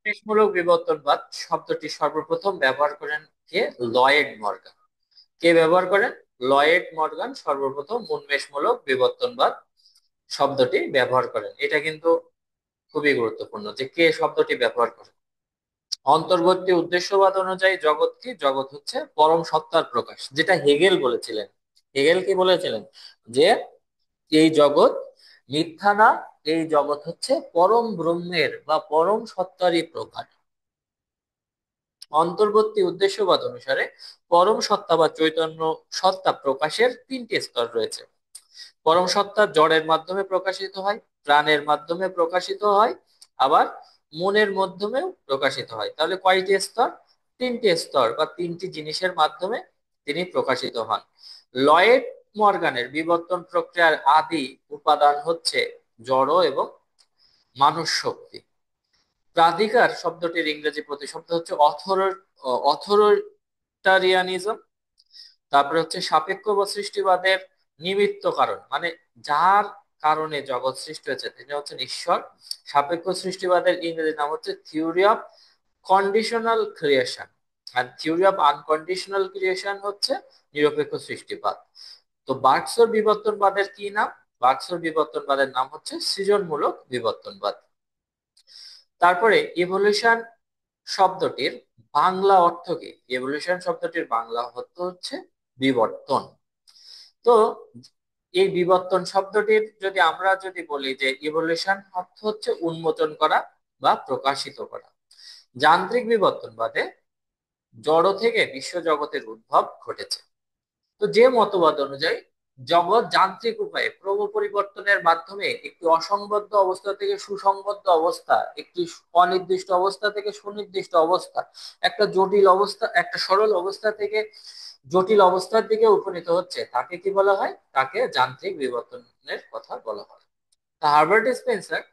উন্মেষমূলক বিবর্তনবাদ শব্দটি সর্বপ্রথম ব্যবহার করেন কে? Lloyd Morgan. কে ব্যবহার করেন? লয়েড মর্গান সর্বপ্রথম উন্মেষমূলক বিবর্তনবাদ শব্দটি ব্যবহার করেন। এটা কিন্তু খুবই গুরুত্বপূর্ণ যে কে শব্দটি ব্যবহার করেন। অন্তর্বর্তী উদ্দেশ্যবাদ অনুযায়ী জগৎ কি? জগৎ হচ্ছে পরম সত্তার প্রকাশ, যেটা হেগেল বলেছিলেন। হেগেল কি বলেছিলেন? যে এই জগৎ মিথ্যা না, এই জগৎ হচ্ছে পরম ব্রহ্মের বা পরম সত্তারই প্রকাশ। অন্তর্বর্তী উদ্দেশ্যবাদ অনুসারে পরম সত্তা বা চৈতন্য সত্তা প্রকাশের তিনটি স্তর রয়েছে। পরম সত্তা জড়ের মাধ্যমে প্রকাশিত হয়, প্রাণের মাধ্যমে প্রকাশিত হয়, আবার মনের মাধ্যমেও প্রকাশিত হয়। তাহলে কয়টি স্তর? তিনটি স্তর বা তিনটি জিনিসের মাধ্যমে তিনি প্রকাশিত হন। লয়েড মর্গানের বিবর্তন প্রক্রিয়ার আদি উপাদান হচ্ছে জড় এবং মানুষ শক্তি। প্রাধিকার শব্দটির ইংরেজি প্রতিশব্দ হচ্ছে অথরিটারিয়ানিজম। তারপরে হচ্ছে সাপেক্ষ বা সৃষ্টিবাদের নিমিত্ত কারণ, মানে যার কারণে জগৎ সৃষ্টি হয়েছে তিনি হচ্ছেন ঈশ্বর। সাপেক্ষ সৃষ্টিবাদের ইংরেজি নাম হচ্ছে থিওরি অফ কন্ডিশনাল ক্রিয়েশন, আর থিওরি অফ আনকন্ডিশনাল ক্রিয়েশন হচ্ছে নিরপেক্ষ সৃষ্টিবাদ। তো বার্কসের বিবর্তনবাদের কি নাম? বার্কসের বিবর্তনবাদের নাম হচ্ছে সৃজনমূলক বিবর্তনবাদ। তারপরে ইভলিউশন শব্দটির বাংলা অর্থ কি? ইভলিউশন শব্দটির বাংলা অর্থ হচ্ছে বিবর্তন। তো এই বিবর্তন শব্দটির যদি বলি যে ইভলিউশন অর্থ হচ্ছে উন্মোচন করা বা প্রকাশিত করা। যান্ত্রিক বিবর্তনবাদে জড় থেকে বিশ্ব জগতের উদ্ভব ঘটেছে। তো যে মতবাদ অনুযায়ী জগৎ যান্ত্রিক উপায়ে ক্রম পরিবর্তনের মাধ্যমে একটি অসংবদ্ধ অবস্থা থেকে সুসংবদ্ধ অবস্থা, একটি অনির্দিষ্ট অবস্থা থেকে সুনির্দিষ্ট অবস্থা, একটা জটিল অবস্থা, একটা সরল অবস্থা থেকে জটিল অবস্থার দিকে উপনীত হচ্ছে, তাকে কি বলা হয়? তাকে যান্ত্রিক বিবর্তনের কথা বলা হয়। হার্বার্ট স্পেন্সার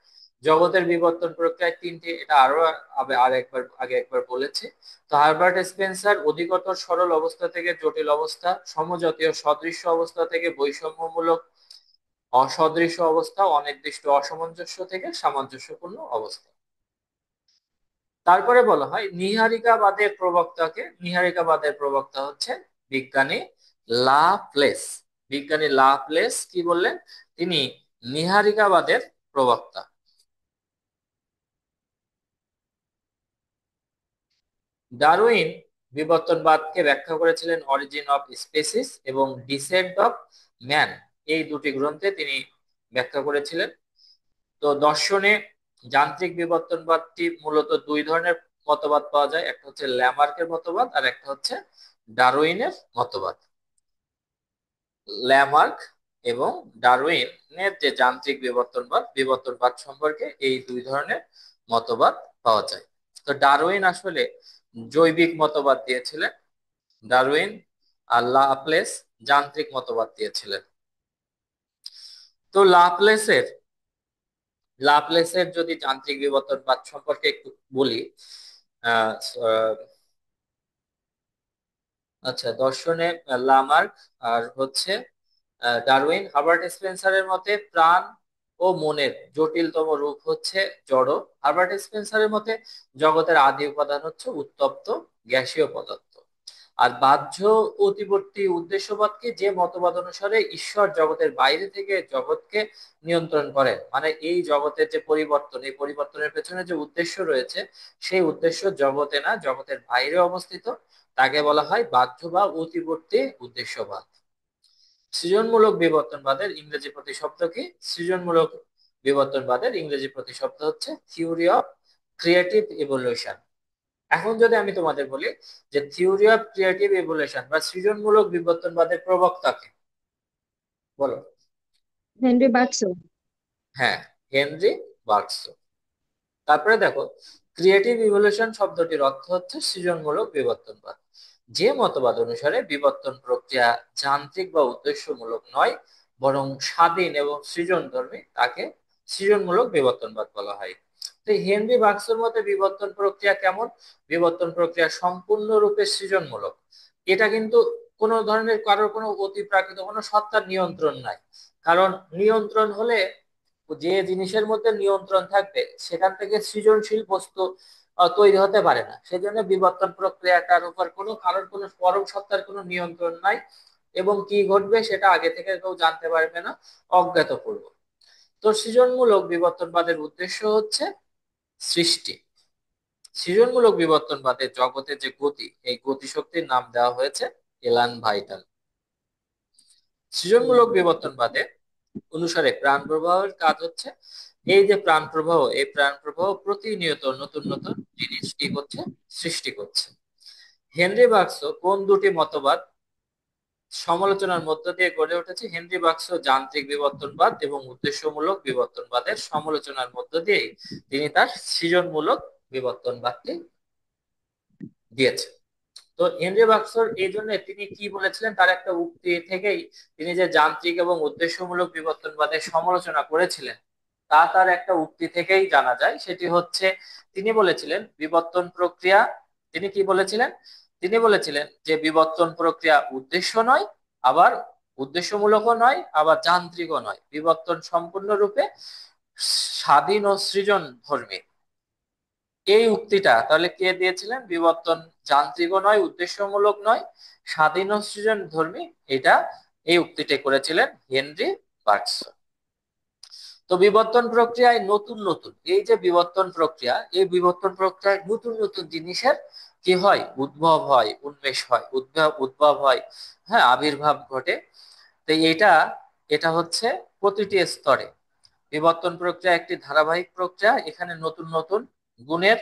জগতের বিবর্তন প্রক্রিয়ায় তিনটি, এটা আগে একবার বলেছে। তো হার্বার্ট স্পেন্সার অধিকতর সরল অবস্থা থেকে জটিল অবস্থা, সমজাতীয় সদৃশ্য অবস্থা থেকে বৈষম্যমূলক অসদৃশ্য অবস্থা, অনির্দিষ্ট অসামঞ্জস্য থেকে সামঞ্জস্যপূর্ণ অবস্থা। তারপরে বলা হয় নীহারিকাবাদের প্রবক্তাকে। নীহারিকাবাদের প্রবক্তা হচ্ছে বিজ্ঞানী লাপ্লেস। বিজ্ঞানী লাপ্লেস কি বললেন? তিনি নীহারিকাবাদের প্রবক্তা। ডারউইন বিবর্তনবাদকে ব্যাখ্যা করেছিলেন অরিজিন অফ স্পেসিস এবং ডিসেন্ট অফ ম্যান, এই দুটি গ্রন্থে তিনি ব্যাখ্যা করেছিলেন। তো দর্শনে যান্ত্রিক বিবর্তনবাদটি মূলত দুই ধরনের মতবাদ পাওয়া যায়, একটা হচ্ছে ল্যামার্কের মতবাদ আর একটা হচ্ছে ডারউইনের মতবাদ। ল্যামার্ক এবং ডারউইনের যে যান্ত্রিক বিবর্তনবাদ সম্পর্কে এই দুই ধরনের মতবাদ পাওয়া যায়। তো ডারউইন আসলে জৈবিক মতবাদ দিয়েছিলেন, ডারউইন আর লাপ্লেস যান্ত্রিক মতবাদ দিয়েছিলেন। তো লাপ্লেসের যদি যান্ত্রিক বিবর্তনবাদ সম্পর্কে একটু বলি। আহ আহ, আচ্ছা, দর্শনে লামার্ক আর হচ্ছে ডারউইন। হার্বার্ট স্পেন্সারের মতে প্রাণ ও মনের জটিলতম রূপ হচ্ছে জড়। হার্বার্ট স্পেন্সারের মতে জগতের আদি উপাদান হচ্ছে উত্তপ্ত গ্যাসীয় পদার্থ। আর বাহ্য অতিবর্তী উদ্দেশ্যবাদকে, যে মতবাদ অনুসারে ঈশ্বর জগতের বাইরে থেকে জগৎকে নিয়ন্ত্রণ করেন, মানে এই জগতের যে পরিবর্তন, এই পরিবর্তনের পেছনে যে উদ্দেশ্য রয়েছে সেই উদ্দেশ্য জগতে না, জগতের বাইরে অবস্থিত, তাকে বলা হয় বাহ্য বা অতিবর্তী উদ্দেশ্যবাদ। সৃজনমূলক বিবর্তনবাদের ইংরেজি প্রতিশব্দ কি? সৃজনমূলক বিবর্তনবাদের ইংরেজি প্রতিশব্দ হচ্ছে থিওরি অফ ক্রিয়েটিভ ইভলিউশন। এখন যদি আমি তোমাদের বলি যে থিওরি অফ ক্রিয়েটিভ ইভলিউশন বা সৃজনমূলক বিবর্তনবাদের প্রবক্তাকে, বলো। হেনরি বার্গসন। হ্যাঁ, হেনরি বার্গস। তারপরে দেখো, ক্রিয়েটিভ ইভলিউশন শব্দটির অর্থ হচ্ছে সৃজনমূলক বিবর্তনবাদ। যে মতবাদ অনুসারে বিবর্তন প্রক্রিয়া যান্ত্রিক বা উদ্দেশ্যমূলক নয়, বরং স্বাধীন এবং সৃজনধর্মী, তাকে সৃজনমূলক বিবর্তনবাদ বলা হয়। তো হেনরি বার্গসের মতে বিবর্তন প্রক্রিয়া কেমন? বিবর্তন প্রক্রিয়া সম্পূর্ণরূপে সৃজনমূলক। এটা কিন্তু কোনো ধরনের কারোর কোনো অতিপ্রাকৃত কোনো সত্তার নিয়ন্ত্রণ নাই। কারণ নিয়ন্ত্রণ হলে যে জিনিসের মধ্যে নিয়ন্ত্রণ থাকবে সেখান থেকে সৃজনশীল বস্তু তৈরি হতে পারে না। সেজন্য বিবর্তন প্রক্রিয়াটার উপর কোনো কারোর কোনো পরম সত্তার কোনো নিয়ন্ত্রণ নাই, এবং কি ঘটবে সেটা আগে থেকে কেউ জানতে পারবে না, অজ্ঞাতপূর্ব। তো সৃজনমূলক বিবর্তনবাদের উদ্দেশ্য হচ্ছে সৃষ্টি। সৃজনমূলক বিবর্তনবাদে জগতের যে গতি, এই গতিশক্তির নাম দেওয়া হয়েছে এলান ভাইটাল। সৃজনমূলক বিবর্তনবাদে অনুসারে প্রাণ প্রবাহের কাজ হচ্ছে, এই যে প্রাণ প্রবাহ, এই প্রাণ প্রবাহ প্রতিনিয়ত নতুন নতুন জিনিস কি করছে, সৃষ্টি করছে। হেনরি বাক্স কোন দুটি মতবাদ সমালোচনার মধ্য দিয়ে গড়ে উঠেছে? হেনরি বাক্স যান্ত্রিক বিবর্তনবাদ এবং উদ্দেশ্যমূলক বিবর্তনবাদের সমালোচনার মধ্য দিয়ে তিনি তার সৃজনমূলক বিবর্তনবাদটি দিয়েছে। তো হেনরি বাক্সর এই জন্য তিনি কি বলেছিলেন, তার একটা উক্তি থেকেই তিনি যে যান্ত্রিক এবং উদ্দেশ্যমূলক বিবর্তনবাদের সমালোচনা করেছিলেন, তা তার একটা উক্তি থেকেই জানা যায়। সেটি হচ্ছে, তিনি বলেছিলেন বিবর্তন প্রক্রিয়া, তিনি কি বলেছিলেন, তিনি বলেছিলেন যে বিবর্তন প্রক্রিয়া উদ্দেশ্য নয়, আবার উদ্দেশ্যমূলকও নয়, আবার যান্ত্রিকও নয়, বিবর্তন সম্পূর্ণরূপে স্বাধীন ও সৃজন ধর্মী। এই উক্তিটা তাহলে কে দিয়েছিলেন? বিবর্তন যান্ত্রিকও নয়, উদ্দেশ্যমূলক নয়, স্বাধীন ও সৃজন ধর্মী, এটা এই উক্তিটি করেছিলেন হেনরি বার্কস। তো বিবর্তন প্রক্রিয়ায় নতুন নতুন, এই যে বিবর্তন প্রক্রিয়া, এই বিবর্তন প্রক্রিয়ায় নতুন নতুন জিনিসের কি হয়, উদ্ভব হয়, উন্মেষ হয়, উদ্ভব উদ্ভব হয়, হ্যাঁ, আবির্ভাব ঘটে। তো এটা এটা হচ্ছে প্রতিটি স্তরে। বিবর্তন প্রক্রিয়া একটি ধারাবাহিক প্রক্রিয়া, এখানে নতুন নতুন গুণের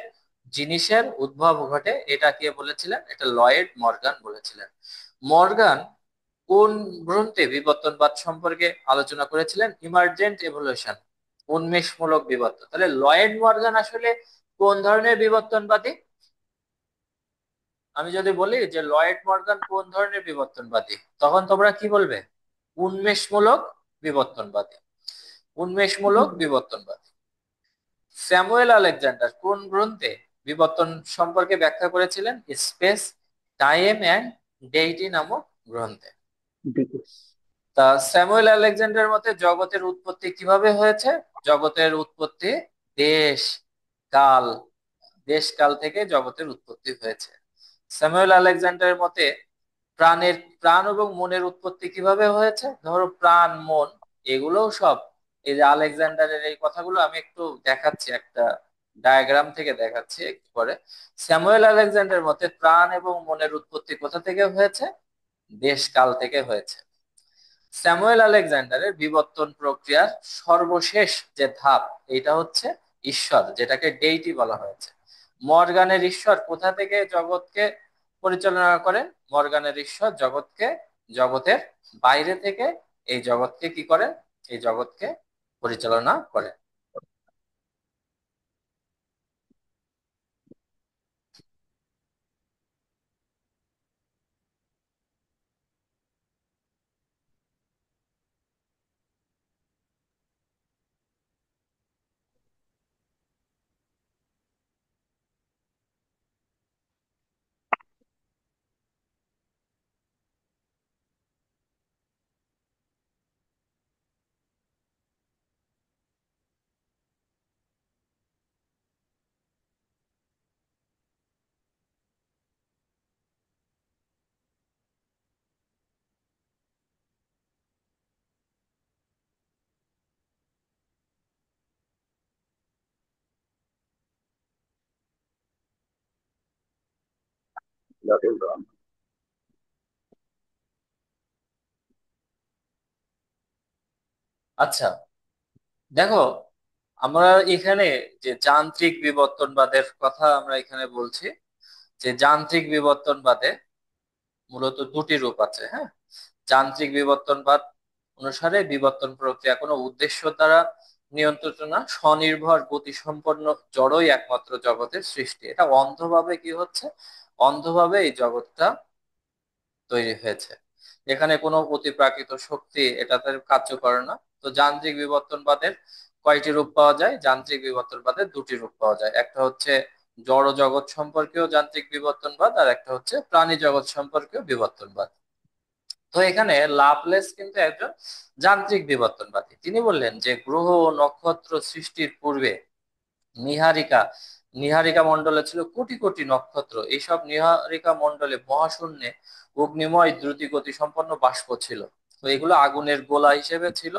জিনিসের উদ্ভব ঘটে। এটা কে বলেছিলেন? এটা লয়েড মর্গান বলেছিলেন। মর্গান কোন গ্রন্থে বিবর্তনবাদ সম্পর্কে আলোচনা করেছিলেন? ইমার্জেন্ট এভলিউশন, উন্মেষমূলক বিবর্তন। তাহলে লয়েড মর্গান আসলে কোন ধরনের বিবর্তনবাদী? আমি যদি বলি যে লয়েড মর্গান কোন ধরনের বিবর্তনবাদী, তখন তোমরা কি বলবে? উন্মেষমূলক বিবর্তনবাদী, উন্মেষমূলক বিবর্তনবাদী। স্যামুয়েল আলেকজান্ডার কোন গ্রন্থে বিবর্তন সম্পর্কে ব্যাখ্যা করেছিলেন? স্পেস, টাইম অ্যান্ড ডেইটি নামক গ্রন্থে। তা স্যামুয়েল আলেকজান্ডার মতে জগতের উৎপত্তি কিভাবে হয়েছে? জগতের উৎপত্তি দেশ কাল, দেশ কাল থেকে জগতের উৎপত্তি হয়েছে। স্যামুয়েল আলেকজান্ডারের মতে প্রাণ এবং মনের উৎপত্তি কিভাবে হয়েছে? ধরো প্রাণ, মন, এগুলোও সব, এই যে আলেকজান্ডারের এই কথাগুলো আমি একটু দেখাচ্ছি, একটা ডায়াগ্রাম থেকে দেখাচ্ছি একটু পরে। স্যামুয়েল আলেকজান্ডারের মতে প্রাণ এবং মনের উৎপত্তি কোথা থেকে হয়েছে? দেশ কাল থেকে হয়েছে। স্যামুয়েল আলেকজান্ডারের বিবর্তন প্রক্রিয়ার সর্বশেষ যে ধাপ, এটা হচ্ছে ঈশ্বর, যেটাকে ডেইটি বলা হয়েছে। মর্গানের ঈশ্বর কোথা থেকে জগৎকে পরিচালনা করেন? মর্গানের ঈশ্বর জগতের বাইরে থেকে এই জগৎকে কি করেন? এই জগৎকে পরিচালনা করেন। আচ্ছা, দেখো, আমরা এখানে যে যান্ত্রিক বিবর্তনবাদের কথা আমরা এখানে বলছি, যে যান্ত্রিক বিবর্তনবাদে মূলত দুটি রূপ আছে, হ্যাঁ। যান্ত্রিক বিবর্তনবাদ অনুসারে বিবর্তন প্রক্রিয়া কোনো উদ্দেশ্য দ্বারা নিয়ন্ত্রিত না, স্বনির্ভর গতিসম্পন্ন জড়ই একমাত্র জগতের সৃষ্টি। এটা অন্ধভাবে কি হচ্ছে, অন্ধভাবে এই জগৎটা তৈরি হয়েছে, এখানে কোনো অতিপ্রাকৃত শক্তি এটাতে কার্য করে না। তো যান্ত্রিক বিবর্তনবাদের কয়টি রূপ পাওয়া যায়? যান্ত্রিক বিবর্তনবাদের দুটি রূপ পাওয়া যায়, একটা হচ্ছে জড় জগৎ সম্পর্কীয় যান্ত্রিক বিবর্তনবাদ, আর একটা হচ্ছে প্রাণী জগৎ সম্পর্কীয় বিবর্তনবাদ। তো এখানে লাভলেস কিন্তু একজন যান্ত্রিক বিবর্তনবাদী। তিনি বললেন যে গ্রহ ও নক্ষত্র সৃষ্টির পূর্বে নীহারিকা নীহারিকা মণ্ডলে ছিল কোটি কোটি নক্ষত্র। এইসব নীহারিকা মণ্ডলে মহাশূন্যে অগ্নিময় দ্রুতিগতি সম্পন্ন বাষ্প ছিল। তো এগুলো আগুনের গোলা হিসেবে ছিল।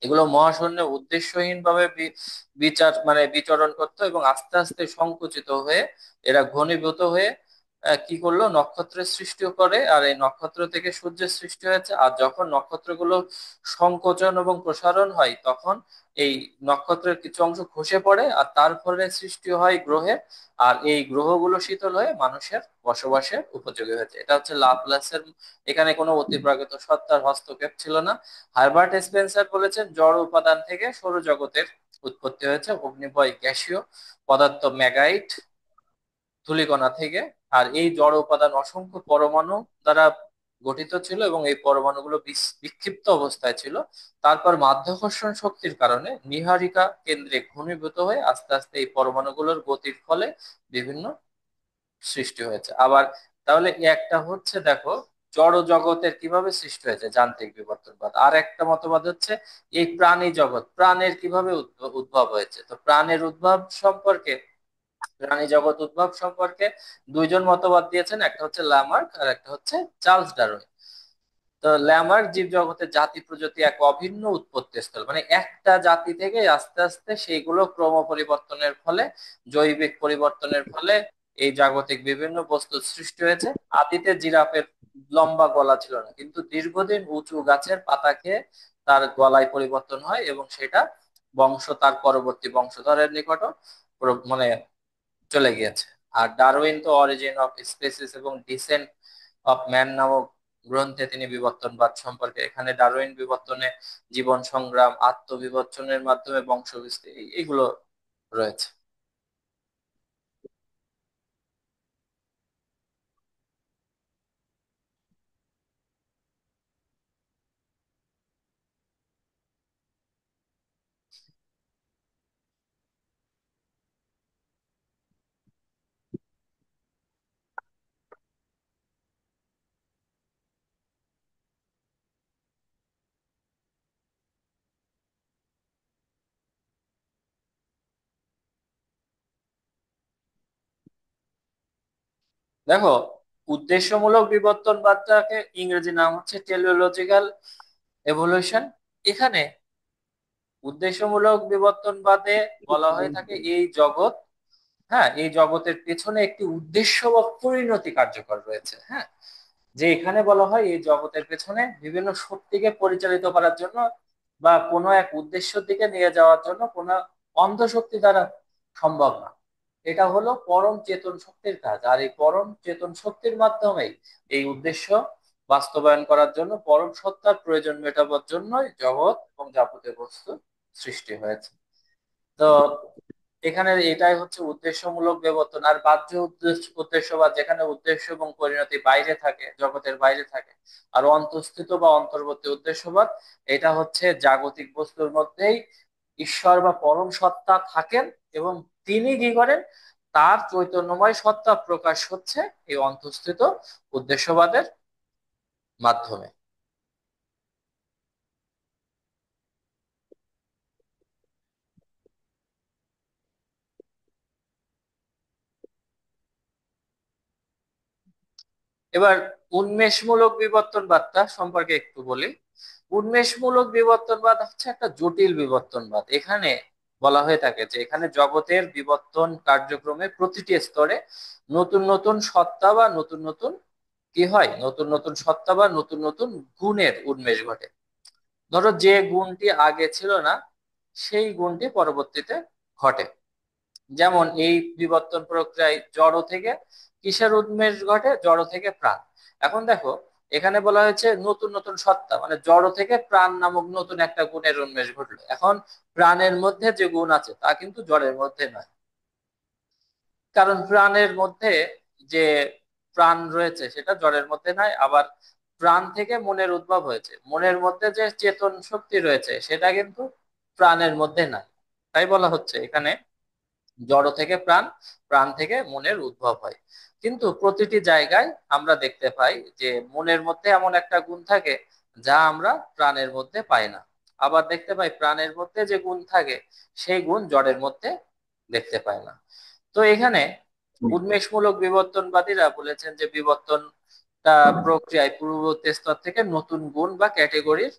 এগুলো মহাশূন্যে উদ্দেশ্যহীন ভাবে বিচরণ করতো এবং আস্তে আস্তে সংকুচিত হয়ে এরা ঘনীভূত হয়ে কি করলো, নক্ষত্রের সৃষ্টি করে। আর এই নক্ষত্র থেকে সূর্যের সৃষ্টি হয়েছে। আর যখন নক্ষত্রগুলো সংকোচন এবং প্রসারণ হয়, তখন এই নক্ষত্রের কিছু অংশ খসে পড়ে আর তার ফলে সৃষ্টি হয় গ্রহের। আর এই গ্রহগুলো শীতল হয়ে মানুষের বসবাসের উপযোগী হয়েছে। এটা হচ্ছে লাপ্লাসের, এখানে কোনো অতিপ্রাকৃত সত্তার হস্তক্ষেপ ছিল না। হার্বার্ট স্পেন্সার বলেছেন জড় উপাদান থেকে সৌরজগতের উৎপত্তি হয়েছে, অগ্নিময় গ্যাসীয় পদার্থ ম্যাগাইট ধূলিকণা থেকে। আর এই জড় উপাদান অসংখ্য পরমাণু দ্বারা গঠিত ছিল এবং এই পরমাণুগুলো বিক্ষিপ্ত অবস্থায় ছিল। তারপর মাধ্যাকর্ষণ শক্তির কারণে নীহারিকা কেন্দ্রে ঘনীভূত হয়ে আস্তে আস্তে এই পরমাণুগুলোর গতির ফলে বিভিন্ন সৃষ্টি হয়েছে। আবার তাহলে একটা হচ্ছে দেখো জড় জগতের কিভাবে সৃষ্টি হয়েছে, যান্ত্রিক বিবর্তনবাদ। আর একটা মতবাদ হচ্ছে এই প্রাণী জগৎ, প্রাণের কিভাবে উদ্ভব হয়েছে। তো প্রাণী জগৎ উদ্ভব সম্পর্কে দুইজন মতবাদ দিয়েছেন, একটা হচ্ছে ল্যামার্ক আর একটা হচ্ছে চার্লস ডারউইন। তো ল্যামার্ক জীব জগতের জাতি প্রজাতি এক অভিন্ন উৎপত্তি স্থল, মানে একটা জাতি থেকে আস্তে আস্তে সেইগুলো ক্রম পরিবর্তনের ফলে, জৈবিক পরিবর্তনের ফলে এই জাগতিক বিভিন্ন বস্তুর সৃষ্টি হয়েছে। আদিতে জিরাফের লম্বা গলা ছিল না, কিন্তু দীর্ঘদিন উঁচু গাছের পাতা খেয়ে তার গলায় পরিবর্তন হয় এবং সেটা বংশ তার পরবর্তী বংশধরের নিকট মানে চলে গিয়েছে। আর ডারউইন তো অরিজিন অফ স্পেসিস এবং ডিসেন্ট অফ ম্যান নামক গ্রন্থে তিনি বিবর্তনবাদ সম্পর্কে, এখানে ডারউইন বিবর্তনে জীবন সংগ্রাম, আত্মবিবর্তনের মাধ্যমে বংশ বিস্তার এগুলো রয়েছে। দেখো, উদ্দেশ্যমূলক বিবর্তনবাদটাকে ইংরেজি নাম হচ্ছে টেলিওলজিক্যাল এভলিউশন। এখানে উদ্দেশ্যমূলক বিবর্তনবাদে বলা হয়ে থাকে এই জগৎ, হ্যাঁ, এই জগতের পেছনে একটি উদ্দেশ্য বা পরিণতি কার্যকর রয়েছে। হ্যাঁ, যে এখানে বলা হয় এই জগতের পেছনে বিভিন্ন শক্তিকে পরিচালিত করার জন্য বা কোনো এক উদ্দেশ্যের দিকে নিয়ে যাওয়ার জন্য কোনো অন্ধ শক্তি দ্বারা সম্ভব না। এটা হলো পরম চেতন শক্তির কাজ। আর এই পরম চেতন শক্তির মাধ্যমেই এই উদ্দেশ্য বাস্তবায়ন করার জন্য পরম সত্তার প্রয়োজন মেটাবার জন্যই জগৎ এবং যাবতীয় বস্তু সৃষ্টি হয়েছে। তো এখানে এটাই হচ্ছে উদ্দেশ্যমূলক বিবর্তন। আর বাহ্য উদ্দেশ্যবাদ, যেখানে উদ্দেশ্য এবং পরিণতি বাইরে থাকে, জগতের বাইরে থাকে। আর অন্তঃস্থিত বা অন্তর্বর্তী উদ্দেশ্যবাদ, এটা হচ্ছে জাগতিক বস্তুর মধ্যেই ঈশ্বর বা পরম সত্তা থাকেন এবং তিনি কি করেন, তার চৈতন্যময় সত্তা প্রকাশ হচ্ছে এই অন্তঃস্থিত উদ্দেশ্যবাদের মাধ্যমে। এবার উন্মেষমূলক বিবর্তনবাদটা সম্পর্কে একটু বলি। উন্মেষমূলক বিবর্তনবাদ হচ্ছে একটা জটিল বিবর্তনবাদ। এখানে বলা হয়ে থাকে যে এখানে জগতের বিবর্তন কার্যক্রমে প্রতিটি স্তরে নতুন নতুন সত্তা বা নতুন নতুন কি হয়, নতুন নতুন সত্তা বা নতুন নতুন গুণের উন্মেষ ঘটে। ধরো যে গুণটি আগে ছিল না, সেই গুণটি পরবর্তীতে ঘটে। যেমন এই বিবর্তন প্রক্রিয়ায় জড় থেকে কিসের উন্মেষ ঘটে, জড় থেকে প্রাণ। এখন দেখো, এখানে বলা হয়েছে নতুন নতুন সত্তা, মানে জড় থেকে প্রাণ নামক নতুন একটা গুণের উন্মেষ ঘটলো। এখন প্রাণের মধ্যে যে গুণ আছে তা কিন্তু জড়ের মধ্যে নয়, কারণ প্রাণের মধ্যে যে প্রাণ রয়েছে সেটা জড়ের মধ্যে নাই। আবার প্রাণ থেকে মনের উদ্ভব হয়েছে, মনের মধ্যে যে চেতন শক্তি রয়েছে সেটা কিন্তু প্রাণের মধ্যে নাই। তাই বলা হচ্ছে এখানে জড় থেকে প্রাণ, প্রাণ থেকে মনের উদ্ভব হয়। কিন্তু প্রতিটি জায়গায় আমরা দেখতে পাই যে মনের মধ্যে এমন একটা গুণ থাকে যা আমরা প্রাণের মধ্যে পাই না। আবার দেখতে পাই প্রাণের মধ্যে যে গুণ থাকে সেই গুণ জড়ের মধ্যে দেখতে পায় না। তো এখানে উন্মেষমূলক বিবর্তনবাদীরা বলেছেন যে বিবর্তনটা প্রক্রিয়ায় পূর্ববর্তী স্তর থেকে নতুন গুণ বা ক্যাটেগরির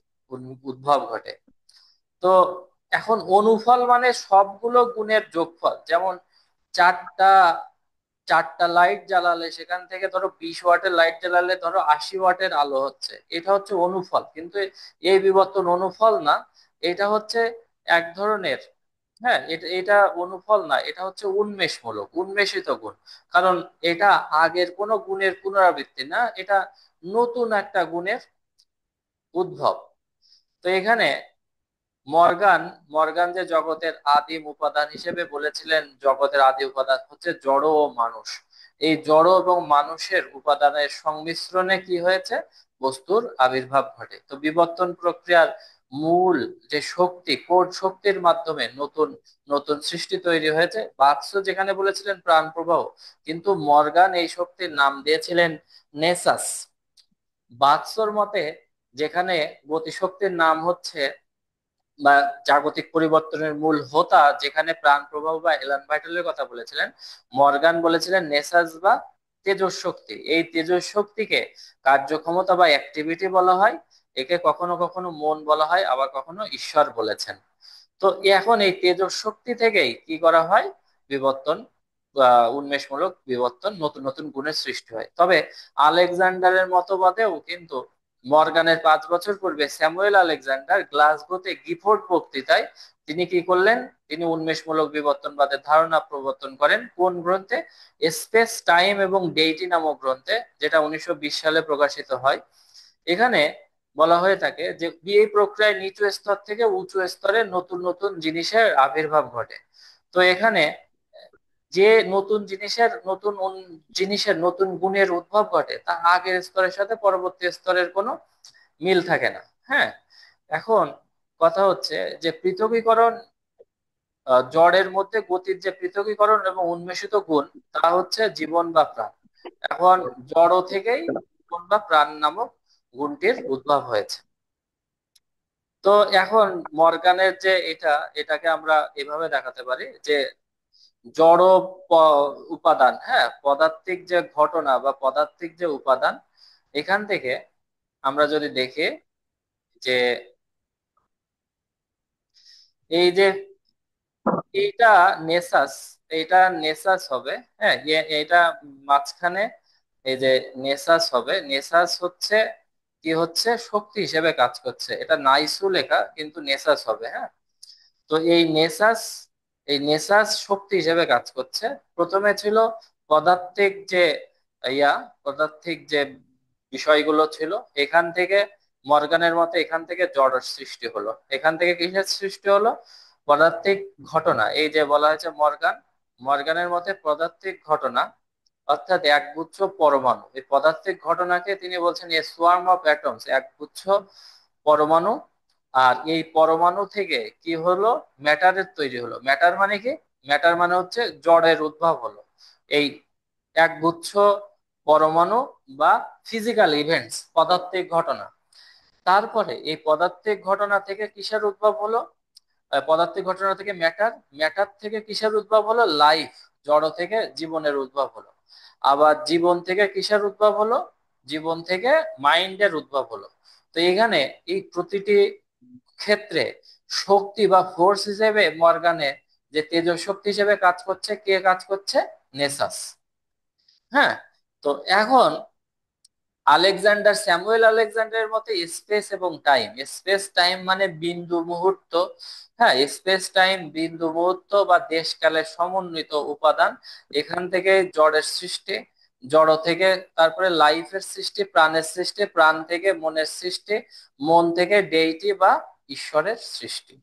উদ্ভব ঘটে। তো এখন অনুফল মানে সবগুলো গুণের যোগফল। যেমন চারটা চারটা লাইট জ্বালালে সেখান থেকে ধরো 20 ওয়াটের লাইট জ্বালালে ধরো 80 ওয়াটের আলো হচ্ছে, এটা হচ্ছে অনুফল। কিন্তু এই বিবর্তন অনুফল না, এটা হচ্ছে এক ধরনের, হ্যাঁ, এটা এটা অনুফল না, এটা হচ্ছে উন্মেষমূলক, উন্মেষিত গুণ। কারণ এটা আগের কোনো গুণের পুনরাবৃত্তি না, এটা নতুন একটা গুণের উদ্ভব। তো এখানে মর্গান মর্গান যে জগতের আদিম উপাদান হিসেবে বলেছিলেন, জগতের আদি উপাদান হচ্ছে জড় ও মানুষ। এই জড় এবং মানুষের উপাদানের সংমিশ্রণে কি হয়েছে, বস্তুর আবির্ভাব ঘটে। তো বিবর্তন প্রক্রিয়ার মূল যে শক্তি, কোন শক্তির মাধ্যমে নতুন নতুন সৃষ্টি তৈরি হয়েছে। বাক্স যেখানে বলেছিলেন প্রাণ প্রবাহ, কিন্তু মর্গান এই শক্তির নাম দিয়েছিলেন নেসাস। বাক্সর মতে যেখানে গতিশক্তির নাম হচ্ছে বা জাগতিক পরিবর্তনের মূল হোতা যেখানে প্রাণ প্রবাহ বা এলান ভাইটালের কথা বলেছিলেন, মর্গান বলেছিলেন নেসাস বা তেজস শক্তি। এই তেজস শক্তিকে কার্যক্ষমতা বা অ্যাক্টিভিটি বলা হয়। একে কখনো কখনো মন বলা হয়, আবার কখনো ঈশ্বর বলেছেন। তো এখন এই তেজস শক্তি থেকেই কি করা হয়, বিবর্তন বা উন্মেষমূলক বিবর্তন, নতুন নতুন গুণের সৃষ্টি হয়। তবে আলেকজান্ডারের মতবাদেও কিন্তু মর্গানের 5 বছর পূর্বে স্যামুয়েল আলেকজান্ডার গ্লাসগোতে গিফোর্ড বক্তৃতায় তিনি কি করলেন, তিনি উন্মেষমূলক বিবর্তনবাদের ধারণা প্রবর্তন করেন। কোন গ্রন্থে? স্পেস টাইম এবং ডেইটি নামক গ্রন্থে, যেটা 1920 সালে প্রকাশিত হয়। এখানে বলা হয়ে থাকে যে এই প্রক্রিয়ায় নিচু স্তর থেকে উঁচু স্তরে নতুন নতুন জিনিসের আবির্ভাব ঘটে। তো এখানে যে নতুন জিনিসের নতুন গুণের উদ্ভব ঘটে, তা আগের স্তরের সাথে পরবর্তী স্তরের কোনো মিল থাকে না। হ্যাঁ, এখন কথা হচ্ছে যে পৃথকীকরণ, জড়ের মধ্যে গতির যে পৃথকীকরণ এবং উন্মেষিত গুণ, তা হচ্ছে জীবন বা প্রাণ। এখন জড় থেকেই জীবন বা প্রাণ নামক গুণটির উদ্ভব হয়েছে। তো এখন মর্গানের যে এটাকে আমরা এভাবে দেখাতে পারি যে জড় উপাদান, হ্যাঁ, পদার্থিক যে ঘটনা বা পদার্থিক যে উপাদান, এখান থেকে আমরা যদি দেখি যে এই যে এইটা নেসাস, এইটা নেসাস হবে। হ্যাঁ, এটা মাঝখানে এই যে নেসাস হবে, নেসাস হচ্ছে কি হচ্ছে, শক্তি হিসেবে কাজ করছে। এটা নাইসু লেখা কিন্তু নেসাস হবে। হ্যাঁ, তো এই নেসাস শক্তি হিসেবে কাজ করছে। প্রথমে ছিল পদার্থিক যে ইয়া পদার্থিক যে বিষয়গুলো ছিল, এখান থেকে মর্গানের মতে এখান থেকে জড়ের সৃষ্টি হলো। এখান থেকে কিসের সৃষ্টি হলো, পদার্থিক ঘটনা। এই যে বলা হয়েছে মর্গানের মতে পদার্থিক ঘটনা অর্থাৎ একগুচ্ছ পরমাণু। এই পদার্থিক ঘটনাকে তিনি বলছেন এ সোয়ার্ম অফ অ্যাটমস, একগুচ্ছ পরমাণু। আর এই পরমাণু থেকে কি হলো, ম্যাটারের তৈরি হলো। ম্যাটার মানে কি, ম্যাটার মানে হচ্ছে জড়ের উদ্ভব হলো। এই একগুচ্ছ পরমাণু বা ফিজিক্যাল ইভেন্টস, পদার্থিক ঘটনা। তারপরে এই পদার্থিক ঘটনা থেকে কিসের উদ্ভব হলো, পদার্থিক ঘটনা থেকে ম্যাটার, ম্যাটার থেকে কিসের উদ্ভব হলো, লাইফ, জড় থেকে জীবনের উদ্ভব হলো। আবার জীবন থেকে কিসের উদ্ভব হলো, জীবন থেকে মাইন্ডের উদ্ভব হলো। তো এখানে এই প্রতিটি ক্ষেত্রে শক্তি বা ফোর্স হিসেবে মর্গানে যে তেজ শক্তি হিসেবে কাজ করছে, কে কাজ করছে, নেসাস। হ্যাঁ, তো এখন স্যামুয়েল আলেকজান্ডারের মতে স্পেস এবং টাইম, স্পেস টাইম মানে বিন্দু মুহূর্ত। হ্যাঁ, স্পেস টাইম বিন্দু মুহূর্ত বা দেশকালের সমন্বিত উপাদান। এখান থেকে জড়ের সৃষ্টি, জড় থেকে তারপরে লাইফের সৃষ্টি, প্রাণের সৃষ্টি, প্রাণ থেকে মনের সৃষ্টি, মন থেকে ডেইটি বা ঈশ্বরের সৃষ্টি।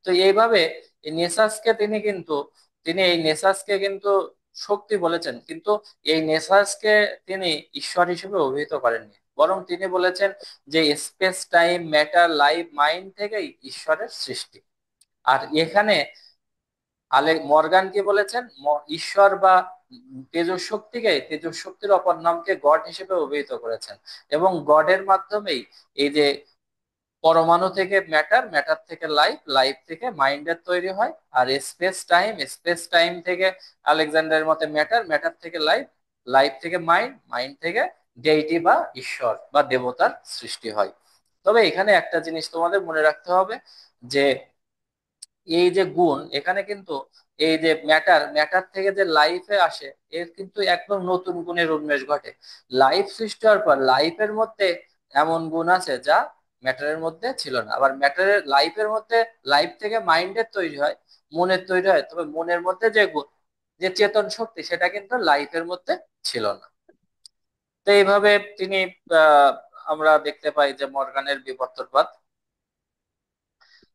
তো এইভাবে এই নেসাসকে তিনি এই নেসাসকে কিন্তু শক্তি বলেছেন, কিন্তু এই নেসাসকে তিনি ঈশ্বর হিসেবে অভিহিত করেননি। বরং তিনি বলেছেন যে space time matter life mind থেকেই ঈশ্বরের সৃষ্টি। আর এখানে মর্গান কি বলেছেন, ঈশ্বর বা তেজস শক্তির অপর নামকে গড হিসেবে অভিহিত করেছেন। এবং গডের মাধ্যমেই এই যে পরমাণু থেকে ম্যাটার, ম্যাটার থেকে লাইফ, লাইফ থেকে মাইন্ডের তৈরি হয়। আর স্পেস টাইম, স্পেস টাইম থেকে আলেকজান্ডারের মতে ম্যাটার, ম্যাটার থেকে লাইফ, লাইফ থেকে মাইন্ড, মাইন্ড থেকে ডেইটি বা ঈশ্বর বা দেবতার সৃষ্টি হয়। তবে এখানে একটা জিনিস তোমাদের মনে রাখতে হবে যে এই যে গুণ এখানে কিন্তু এই যে ম্যাটার, ম্যাটার থেকে যে লাইফে আসে, এর কিন্তু একদম নতুন গুণের উন্মেষ ঘটে। লাইফ সৃষ্টি হওয়ার পর লাইফের মধ্যে এমন গুণ আছে যা ম্যাটারের মধ্যে ছিল না। আবার ম্যাটারের লাইফের মধ্যে, লাইফ থেকে মাইন্ডের তৈরি হয়, মনের তৈরি হয়, তবে মনের মধ্যে যে গুণ, যে চেতন শক্তি, সেটা কিন্তু লাইফের মধ্যে ছিল না। তো এইভাবে তিনি আহ আমরা দেখতে পাই যে মর্গানের বিবর্তনবাদ।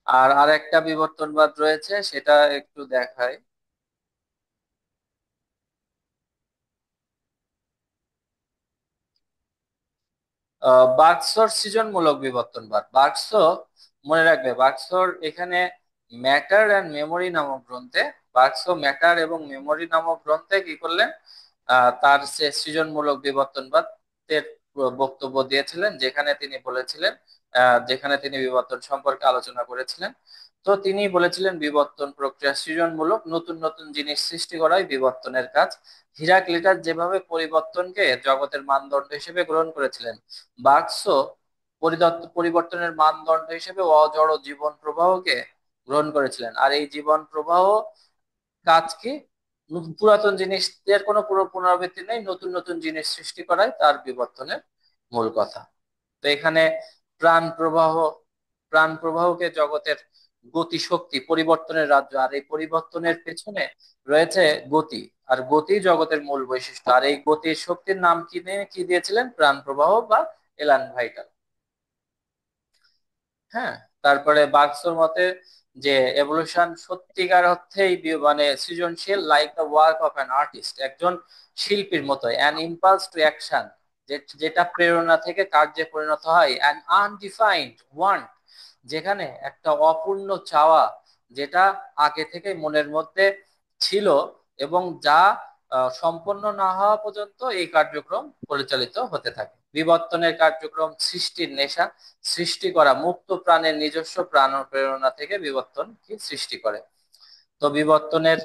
আর আরেকটা বিবর্তনবাদ রয়েছে, সেটা একটু দেখাই। বার্কসর সৃজনমূলক বিবর্তনবাদ। বার্কসো, মনে রাখবে, বার্কসর এখানে ম্যাটার অ্যান্ড মেমোরি নামক গ্রন্থে, বার্কসো ম্যাটার এবং মেমোরি নামক গ্রন্থে কি করলেন, তার সে সৃজনমূলক বিবর্তনবাদের বক্তব্য দিয়েছিলেন, যেখানে তিনি বলেছিলেন, যেখানে তিনি বিবর্তন সম্পর্কে আলোচনা করেছিলেন। তো তিনি বলেছিলেন বিবর্তন প্রক্রিয়া সৃজনমূলক, নতুন নতুন জিনিস সৃষ্টি করাই বিবর্তনের কাজ। হিরাক্লিটাস যেভাবে পরিবর্তনকে জগতের মানদণ্ড হিসেবে গ্রহণ করেছিলেন, বার্কসও পরিবর্তনের মানদণ্ড হিসেবে অজড় জীবন প্রবাহকে গ্রহণ করেছিলেন। আর এই জীবন প্রবাহ কাজ কি, পুরাতন জিনিসের কোনো পুরো পুনরাবৃত্তি নেই, নতুন নতুন জিনিস সৃষ্টি করাই তার বিবর্তনের মূল কথা। তো এখানে প্রাণ প্রবাহ, প্রাণ প্রবাহকে জগতের গতি শক্তি, পরিবর্তনের রাজ্য, আর এই পরিবর্তনের পেছনে রয়েছে গতি। আর গতি জগতের মূল বৈশিষ্ট্য। আর এই গতির শক্তির নাম কি নিয়ে কি দিয়েছিলেন, প্রাণ প্রবাহ বা এলান ভাইটাল। হ্যাঁ। তারপরে বার্কসের মতে যে এভলিউশন সত্যিকার অর্থেই মানে সৃজনশীল, like the work of an artist, একজন শিল্পীর মতো, অ্যান ইম্পালস টু অ্যাকশন, যেটা প্রেরণা থেকে কার্যে পরিণত হয়, অ্যান আনডিফাইন্ড ওয়ান্ট, যেখানে একটা অপূর্ণ চাওয়া, যেটা আগে থেকে মনের মধ্যে ছিল এবং যা সম্পন্ন না হওয়া পর্যন্ত এই কার্যক্রম পরিচালিত হতে থাকে। বিবর্তনের কার্যক্রম সৃষ্টির নেশা, সৃষ্টি করা মুক্ত প্রাণের নিজস্ব প্রাণ ও প্রেরণা থেকে বিবর্তন কি সৃষ্টি করে। তো বিবর্তনের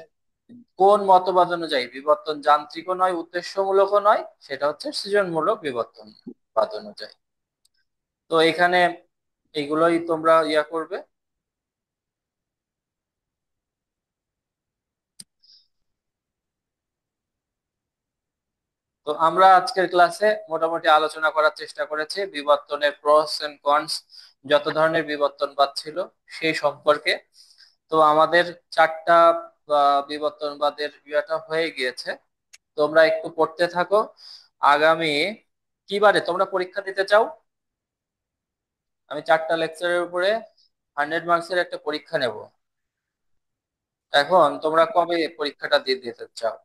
কোন মতবাদ অনুযায়ী বিবর্তন যান্ত্রিকও নয়, উদ্দেশ্যমূলকও নয়, সেটা হচ্ছে সৃজনমূলক বিবর্তনবাদ অনুযায়ী। তো এখানে এইগুলোই তোমরা করবে। তো আমরা আজকের ক্লাসে মোটামুটি আলোচনা করার চেষ্টা করেছি বিবর্তনের প্রস এন্ড কনস, যত ধরনের বিবর্তনবাদ ছিল সেই সম্পর্কে। তো আমাদের চারটা বিবর্তনবাদের ইয়েটা হয়ে গিয়েছে। তোমরা একটু পড়তে থাকো। আগামী কি বারে তোমরা পরীক্ষা দিতে চাও? আমি চারটা লেকচারের উপরে 100 মার্কসের একটা পরীক্ষা নেব। এখন তোমরা কবে পরীক্ষাটা দিয়ে দিতে চাও?